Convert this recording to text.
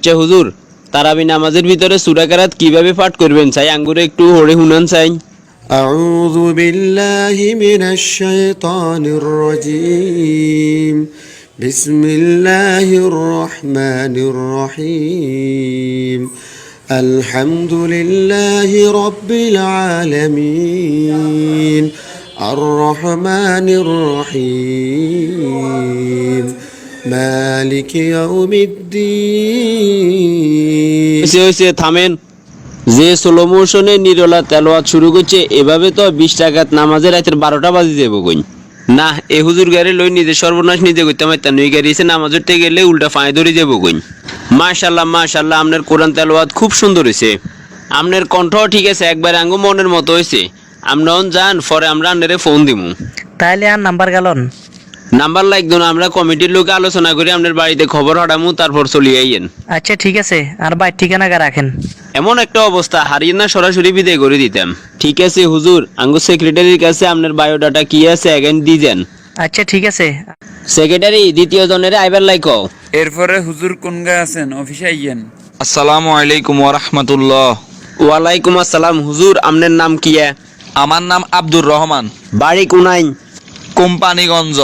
আচ্ছা হুজুর, তারাবি নামাজের ভিতরে সূরা কেরাত কিভাবে পাঠ করবেন চাই আঙ্গুরে একটু হরে হুনান চাই। أعوذ بالله من الشيطان الرجيم بسم الله الرحمن الرحيم الحمد لله رب العالمين الرحمن الرحيم مالك يوم الدين হয়েছে থামেন। যে স্লো মোশনে নিরলা তেলাওয়াত শুরু করছে এভাবে তো 20 টাকাত নামাজের রাতের 12টা বাজে যাবো কই। না, এ হুজুর গাড়ি লই নিজে সর্বনাশ নিজে করতে পারতাম নই, গাড়ি এসে নামাজের থেকে গেলে উল্টা ফাঁয়ে ধরে যাবো কই। মাশাল্লাহ মাশাল্লাহ, আপনার কোরআন তেলাওয়াত খুব সুন্দর হয়েছে। আপনার কণ্ঠ ঠিক আছে, একবার আঙ্গু মনের মতো হয়েছে। আপনার যান, পরে আমরা আপনারে ফোন দিমু। তাইলে আর নাম্বার গেলন নাম্বার লাগতো না, আমরা কমিটির লোকে আলোচনা করে আপনার বাড়িতে খবর হারামু, তারপর চলিয়ে আইয়েন। আচ্ছা ঠিক আছে, আর বাইর ঠিকানা রাখেন। এমন একটা অবস্থা হারিয়ে না সরাসরি বিদায় করে দিতাম। ঠিক আছে হুজুর, আঙ্গু সেক্রেটারির কাছে আপনার বায়োডাটা কি আছে এগেন দিয়ে যান। আচ্ছা ঠিক আছে। সেক্রেটারি দ্বিতীয় জনের আইবার লাইক। এরপরে হুজুর কোন গায়ে আছেন অফিসে আইয়েন। আসসালামু আলাইকুম ওয়া রাহমাতুল্লাহ। ওয়ালাইকুম আসসালাম হুজুর, আপনার নাম কি? আমার নাম আব্দুর রহমান, বাড়ি কোনাই? কোম্পানিগঞ্জ।